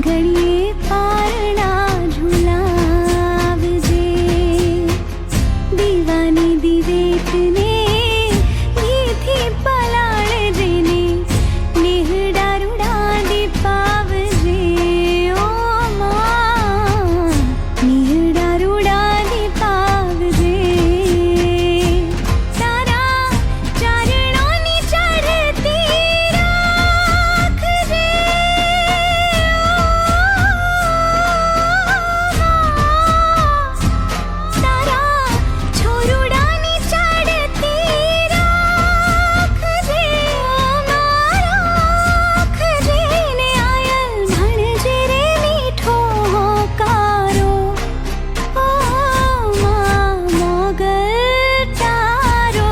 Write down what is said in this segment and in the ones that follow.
ઘડીએ પારણા ઝુલાવજે દીવાની દિવેટને ઘીથી પલાળજે ને નેહડા રૂડા દીપાવજે ઓ માં નેહડા રૂડા દીપાવજે તારા ચરણોની ચડતી રાખજે તારા છોરુડાની ચડતી રાખજે રાખજે ને આયલ ભણજે રે મીઠો હોકારો ઓ માં મોગલ તારો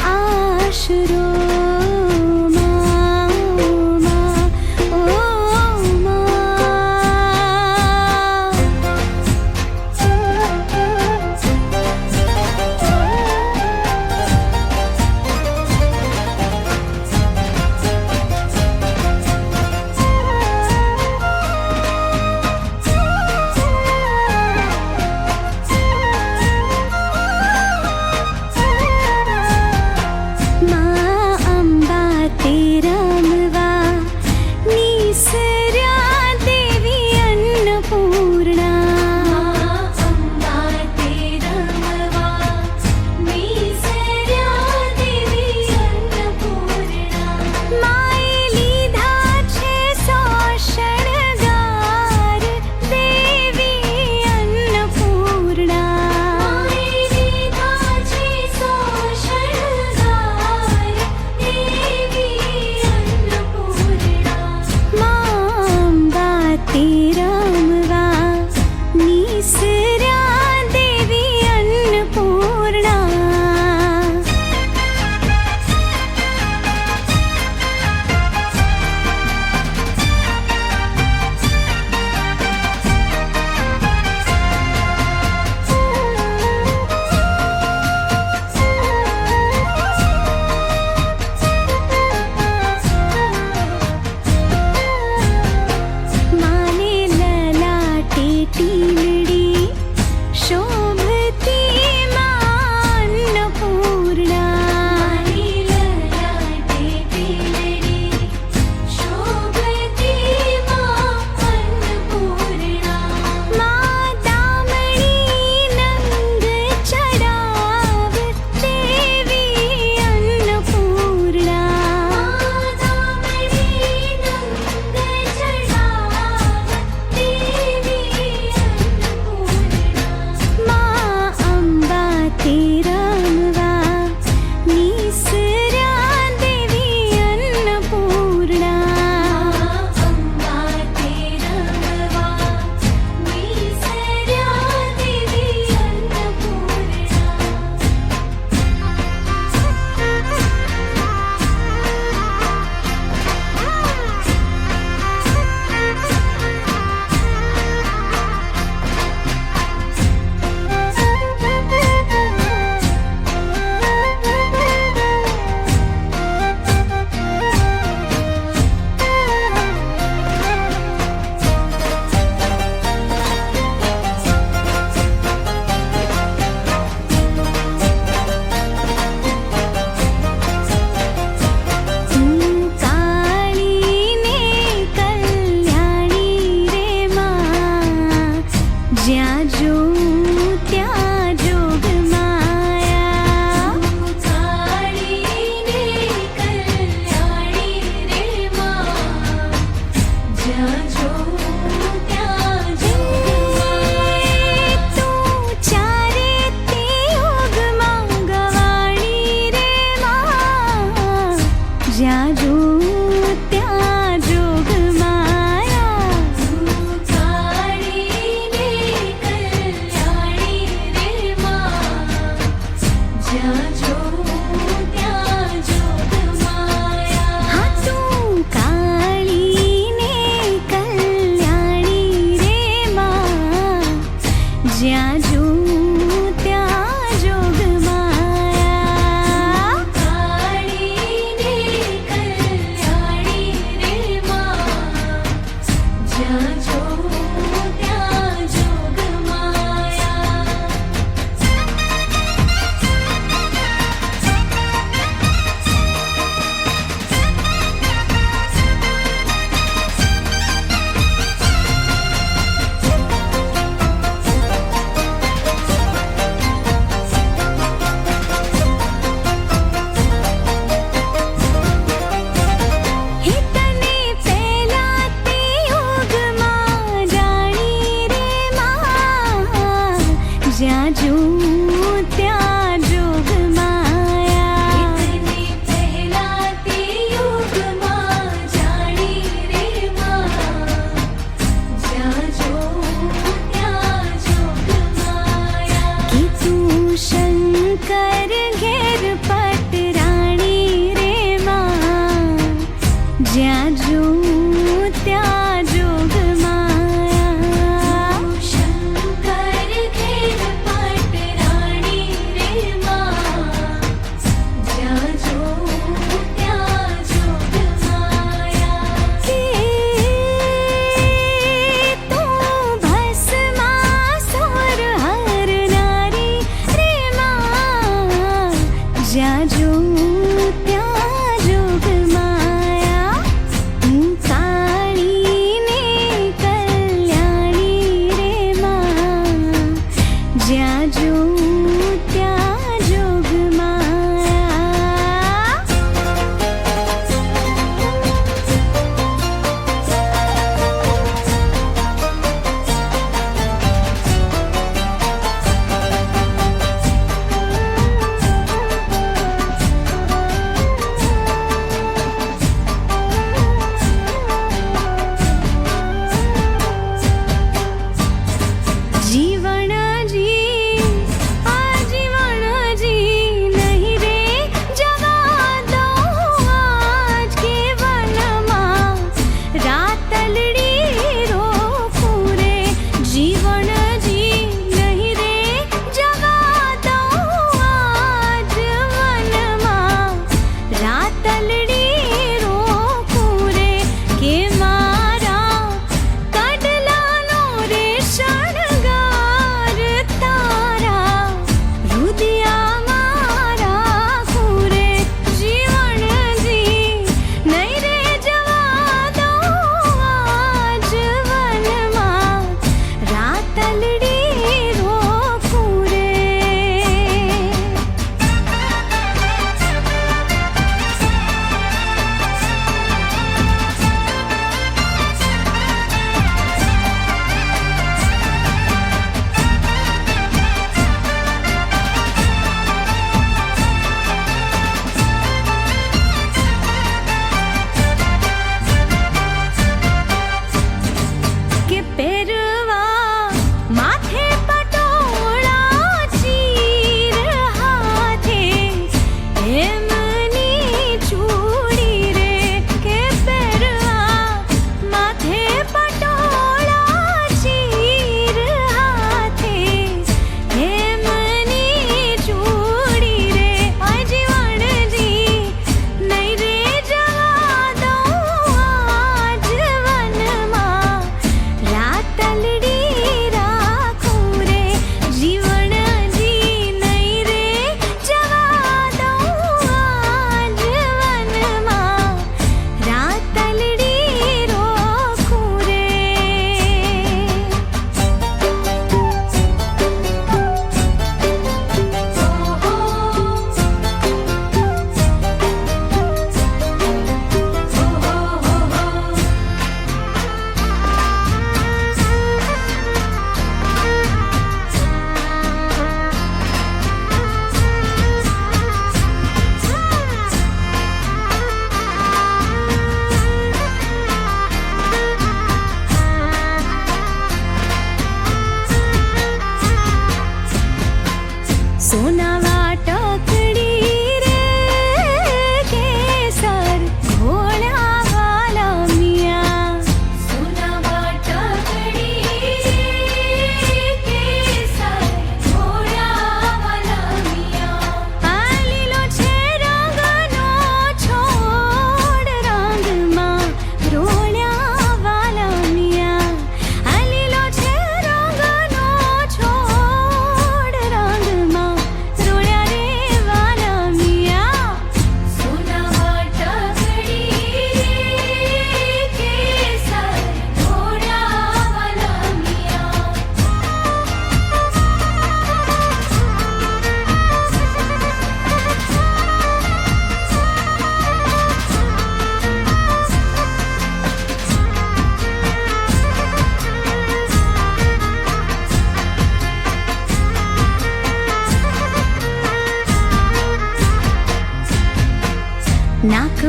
આશરો માં ઓ માં અંબા તે રમવા નિસર્યા દેવી અન્નપૂર્ણા અંબા તે રમવા નિસર્યા દેવી અન્નપૂર્ણા માએ લીધા છે સો શણગાર દેવી અન્નપૂર્ણા માએ લીધા છે સો શણગાર દેવી અન્નપૂર્ણા માં અંબા તે રમવા નિસર્યા દેવી અન્નપૂર્ણા માને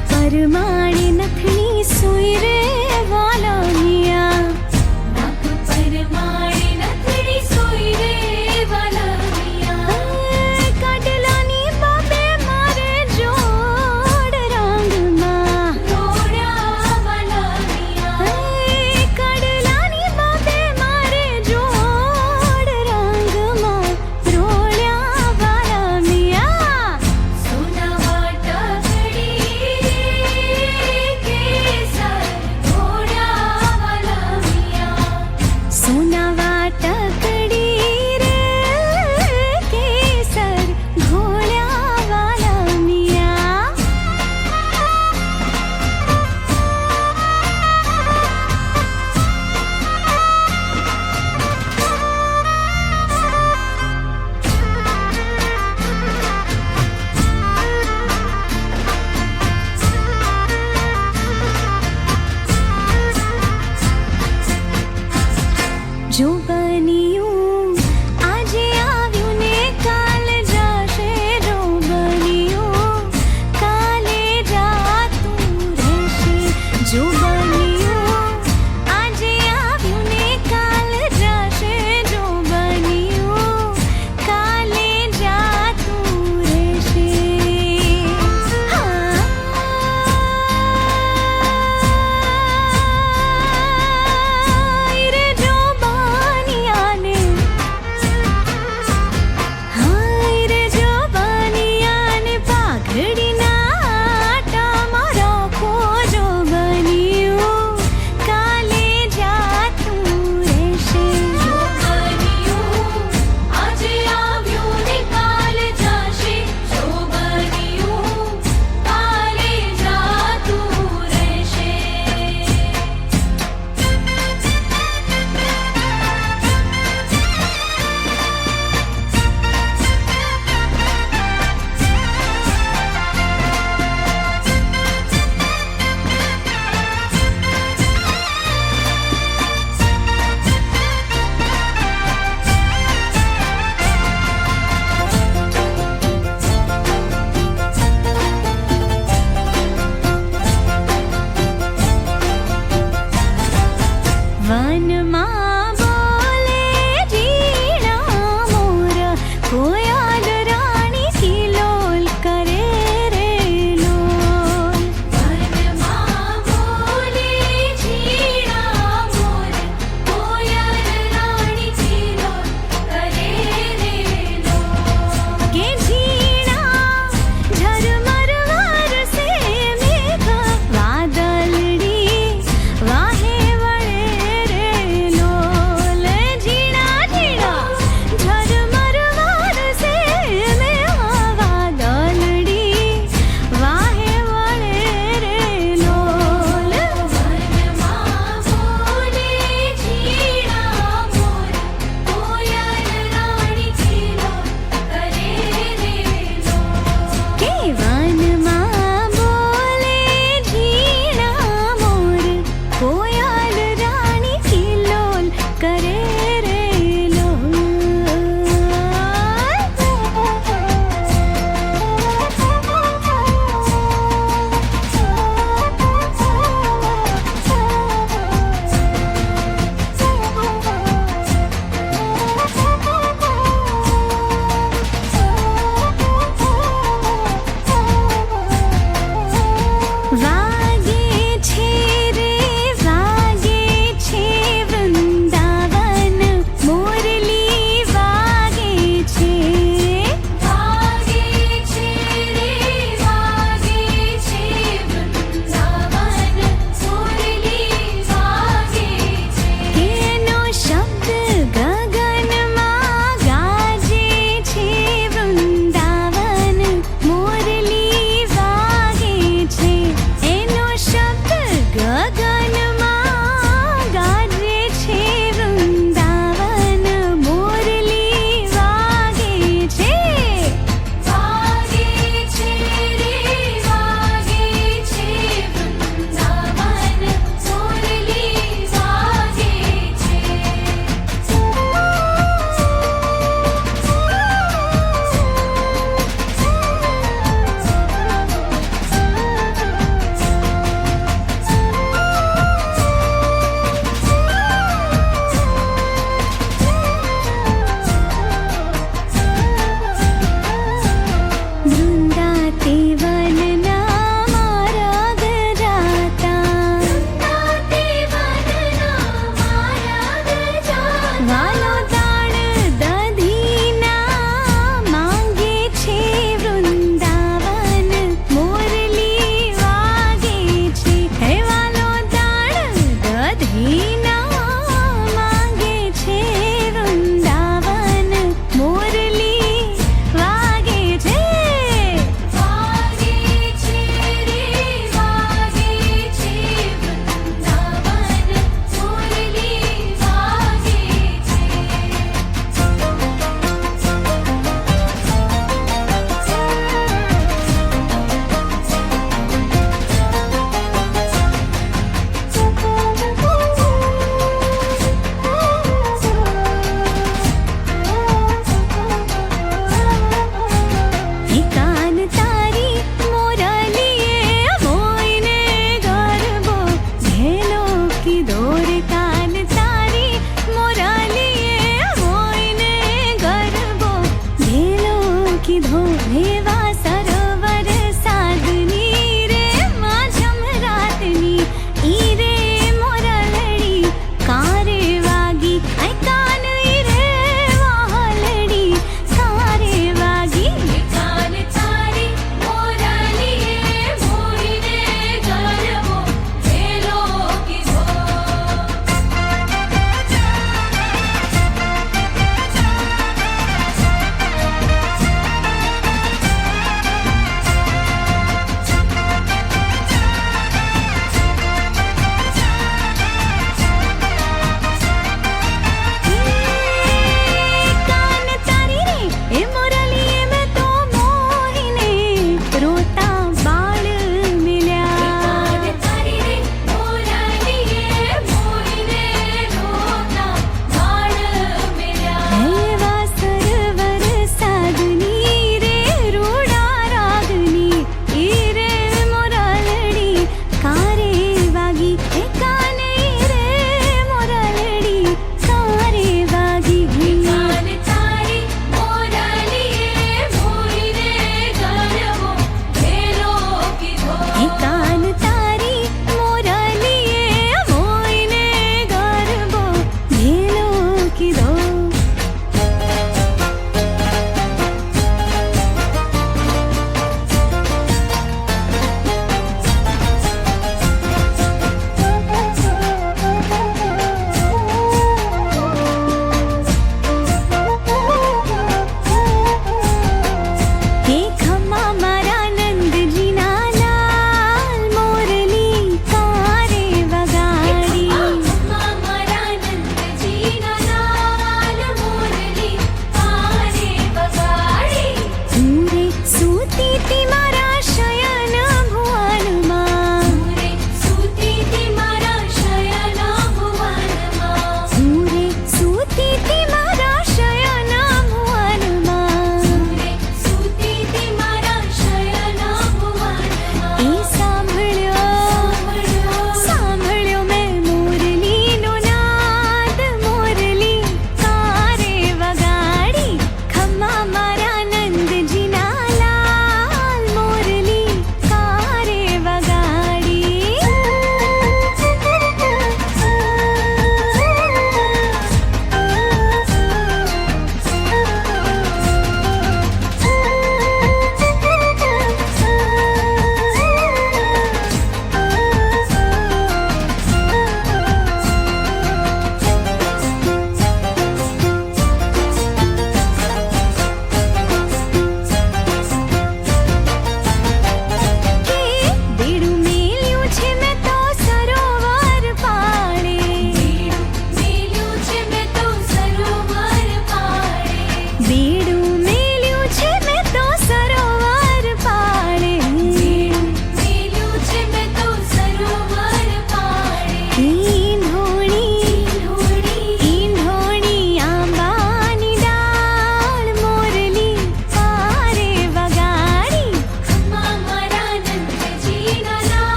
પરમાણે નથણી સુઈ રે વાલા મિયા નાક પરમાણે નથણી સુઈ રે વાલા મિયા કાડલાની બાબે મારે જોડ રંગમાં રોડ્યા વાલા મિયા કાડલાની બાબે મારે જોડ રંગમાં રોડ્યા વાલા મિયા સોના વાટકડી કેસર ઘોડા વાલા મિયા સોના વાટકડી રે કેસર ઘોડા વાલા મિયા જો બન્યું આજે આવ્યું ને કાલ જશે જો બન્યું કાલે જાતું રહેશે જો બન્યું આજે આવ્યું ને કાલ જશે જો બન્યું કાલે જાતું રહેશે રે જો બાનિયાને હાય રે જો બાનિયાને પાઘડીના આટામાં રાખો જો બન્યું કાલે જાતું રહેશે જો બન્યું આજે આવ્યું ને કાલ જશે જો બન્યું કાલે જાતું રહેશે વનમાં બોલે ઝીણા મોર કોયલ રાણી કિલોલ કરે રે લોલ વનમાં બોલે ઝીણા મોર કોયલ રાણી કિલોલ કરે રે લોલ કે ઝીણા ઝરમર વરસે મેઘ વાદળડી વાહે વળે રે લોલ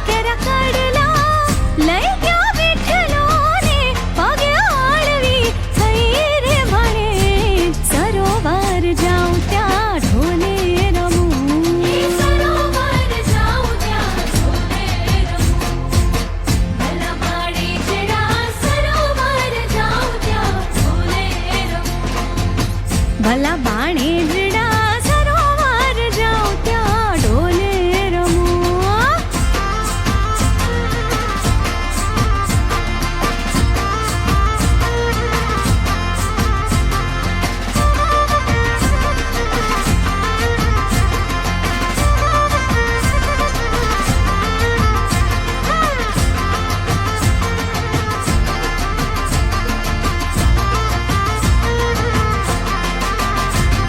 કેરા કડલા લઈ ગયો વિઠલો ને પગે આળવી થઈ રે ભણે સરોવર જાઉં ત્યાં ઢોલે રમું સરોવર જાઉં ત્યાં ઢોલે રમું ભલા બાણે જડા સરોવર જાઉં ત્યાં ઢોલે રમું ભલા બાણે જડા સરોવર જાઉં ત્યાં ઢોલે રમું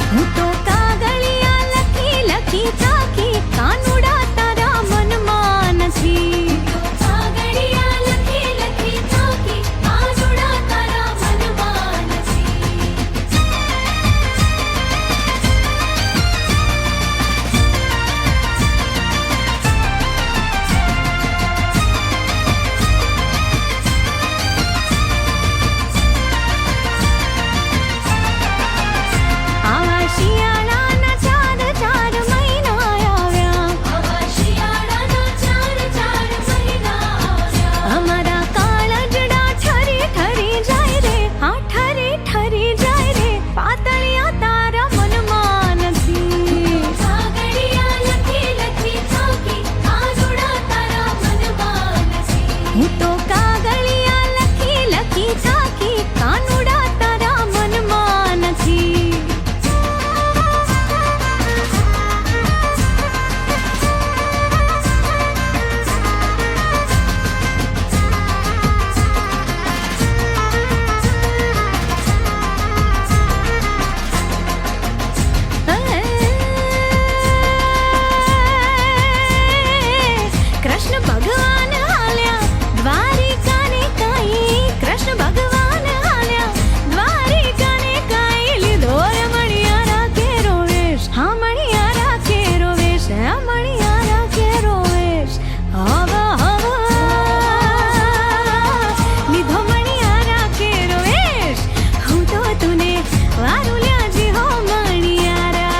હું તો કાગળિયા લખી લખી થાકી કાનુડા તારા મનમાં નથી કાગળિયા લખી લખી થાકી કાનુડા તારા મનમાં નથી આવા શિયાળાના ચાર મહિના આવ્યા આવા શિયાળાના ચાર મહિના આવ્યા અમારા કાળજડા ઠરી ઠરી જાય રે હા ઠરી ઠરી જાય રે પાતળિયા તારા મનમાં નથી કાગળિયા લખી લખી થાકી કાનુડા તારા મનમાં નથી હું તો કાગળિયા લખી લખી થાકી કાનુડા તારા મનમાં નથી કૃષ્ણ ભગવાન હાલ્યા દ્વારિકાને કાઈ કૃષ્ણ ભગવાન હાલ્યા દ્વારિકાને કાઈ લીધો રમણિયારા કેરો વેશ હા મણિયારા કેરો વેશ હા મણિયારા કેરો વેશ હવા હવા લીધો મણિયારા કેરો વેશ હું તો તુને વારું લ્યાજી હો મણિયારા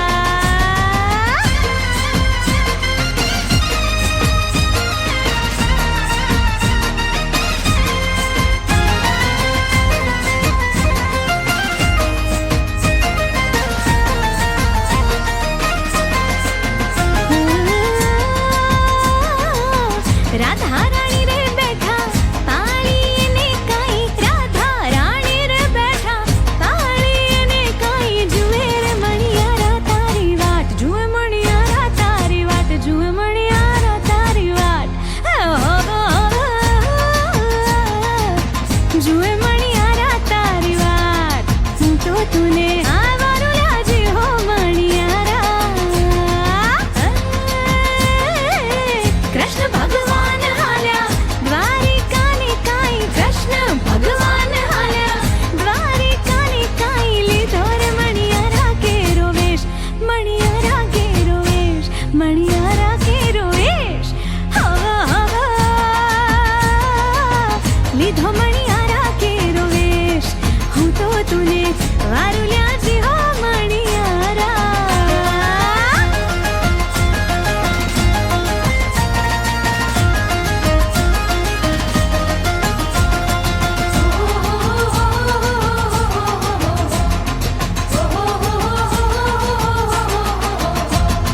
રાધા રાણી રે બેઠા પાળી ને કાઈ રાધા રાણી રે બેઠા પાળી ને કાઈ જુએ રે મણિયારા તારી વાટ જુએ મણિયારા તારી વાટ જુએ મણિયારા તારી વાટ જુએ મણિયારા તારી વાટ હું તો તુને આ વારું લાજી હો મણિયારા કૃષ્ણ ભગવાન હાલ્યા દ્વારિકાને કાઈ કૃષ્ણ ભગવાન હાલ્યા દ્વારિકાને કાઈ લીધો રે મણિયારા કેરો વેશ મણિયારા કેરો વેશ મણિયારા કેરો વેશ હવા હવા લીધો મણિયારા કેરો વેશ હું તો તુને વારું લ્યાજી હો મણિયારા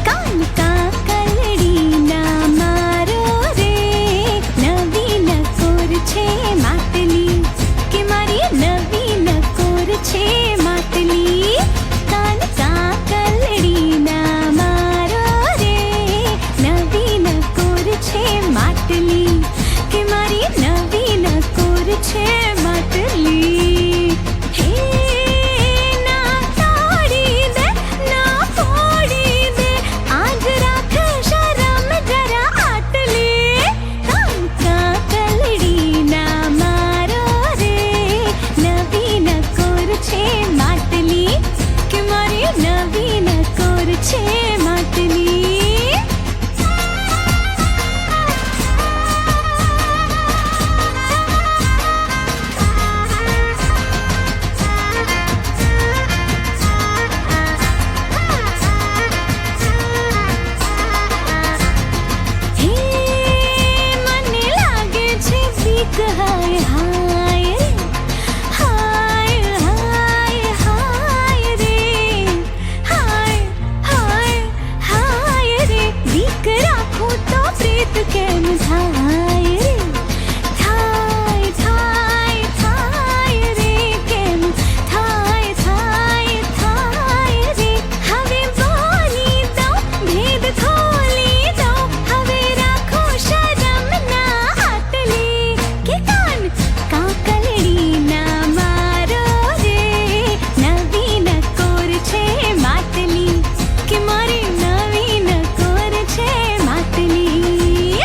કાન કાકલડીના મારો રે નવીન કોર છે માટલી કે મારી નવીન કોર છે માટલી કાન કાકલડીના મારો રે નવીન કોર છે માટલી કે મારી નવીન કોર છે માટલી હે ના તોડી દે ના ફોડી દે આજ રાખ શરમ જરા આટલી કાન કાકલડીના મારો રે નવીન કોર છે માટલી કે મારી નવીન કોર છે માટલી એક હાય હાય હાય હાય હાય રે હાય હાય હાય રે બીક રાખું તો પ્રીત કેમ થાય રે થાય થાય થાય રે કેમ થાય થાય થાય રે હવે બોલી દઉં ભેદ ખોલી દઉં હવે રાખો શરમ ના આટલી કે કાન કાકલડી ના મારો રે નવી નકોર છે માટલી કે મારી નવી નકોર છે માટલી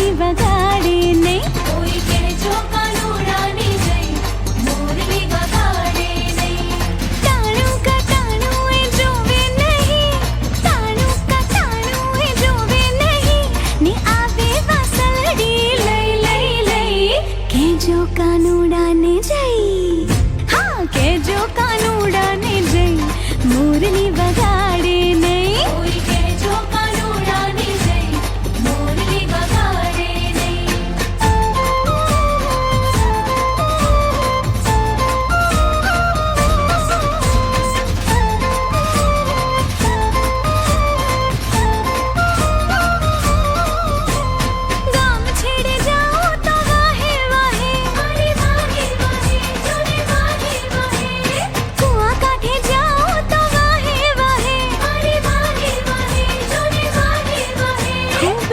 મોરલી વગાડે નહીં. કોઈ કહેજો કાનુડાની જય મોરલી વગાડે નહીં. ટાણું કટાણું એ જોવે નહીં, ટાણું કટાણું એ જોવે નહીં, ને આવે વાસળી લઈ લઈ લઈ. કહેજો કાનુડાને જય, હા કહેજો કાનુડાને જય મોરલી વગાડે નહીં. કોઈ કહેજો કાનુડાને જય મોરલી વગાડે નહીં. ગામ છેડે જાઓ તો વાહે વાહે, અરે વાહે વાહે જોને વાહે વાહે. કુઆ કાંઠે જાઓ તો વાહે વાહે, અરે વાહે વાહે જોને વાહે વાહે. ખૂબ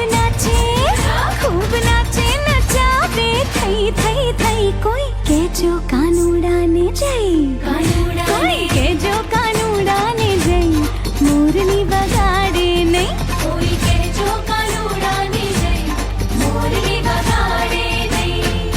નાચે નચાવે થઈ થઈ થઈ. કોઈ કહેજો કાનુડાને જય, કોઈ કહેજો કાનુડાને જય મોરલી વગાડે નહીં. કોઈ કહેજો કાનુડાને જય મોરલી વગાડે નહીં.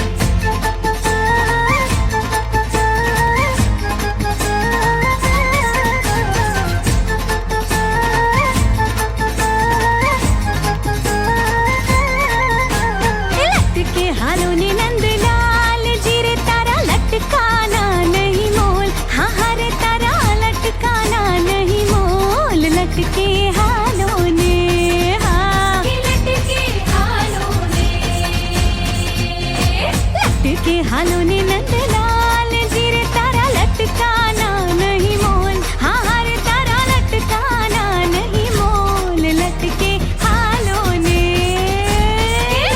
લટકે હાલો ને નંદલાલ જી રે તારા લટકાના નહીં મોલ. હા હા રે તારા લટકાના નહીં મોલ. લટકે હાલો ને, હા લટકે હાલો ને, લટકે હાલો ને નંદલાલ જી રે તારા લટકાના નહીં મોલ. હા હા રે તારા લટકાના નહીં મોલ. લટકે હાલો ને,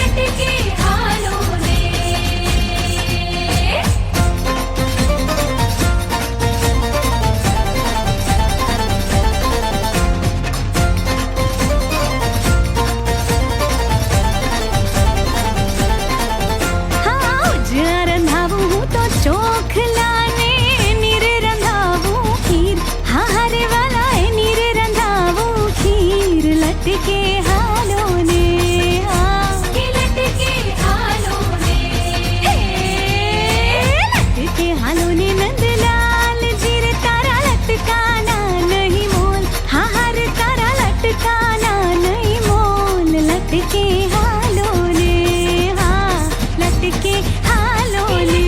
લટકે હાલો ને. હા ઉજળા રંધાવું હું તો ચોખલા ને નીર રંધાવું ખીર. હા હા રે વાલા એ નીર રંધાવું ખીર. લટકે હાલો ને, હા લટકે હાલો ને, લટકે હાલો ને નંદલાલ જી રે તારા લટકાના નહીં મોલ. હા હા રે તારા લટકાના નહીં મોલ. લટકે હાલો ને, હા લટકે હાલો ને.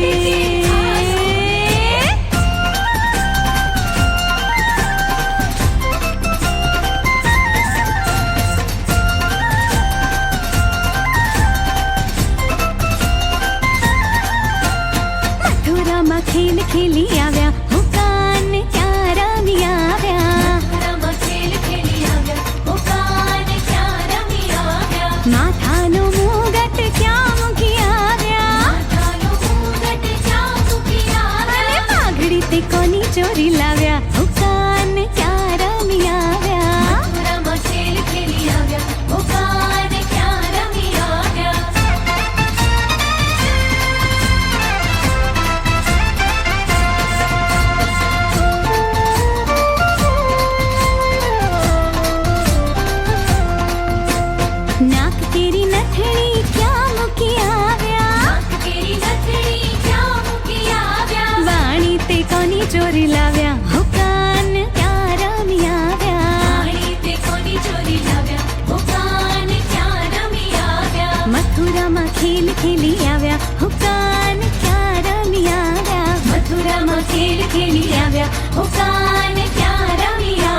મથુરામાં ખેલ ખેલી આવ્યા, હુકાન ક્યાં રમી આવ્યા. મથુરામાં ખેલ ખેલી આવ્યા, હુકાન ક્યાં રમી આવ્યા. માથાનો મુગટ ક્યાં મૂકી આવ્યા, માથાનો મુગટ ક્યાં મૂકી આવ્યા. અને પાઘડી તે કોની ચોરી લાવ્યા, હુકાન ક્યાં રમી આવ્યા. મથુરામાં ખેલ ખેલી આવ્યા, હુકાન ક્યાં રમી આવ્યા. નાક કેરી નથણી ક્યાં મૂકી આવ્યા, નાક કેરી નથણી ક્યાં મૂકી આવ્યા. વાણી તે કોની ચોરી લાવ્યા, હુકાન ક્યાં રમી આવ્યા. વાણી તે કોની ચોરી લાવ્યા, હુકાન ક્યાં રમી આવ્યા. મથુરામાં ખેલ ખેલી આવ્યા, હુકાન ક્યાં રમી આવ્યા. મથુરામાં ખેલ ખેલી આવ્યા, હુકાન ક્યાં રમી આવ્યા.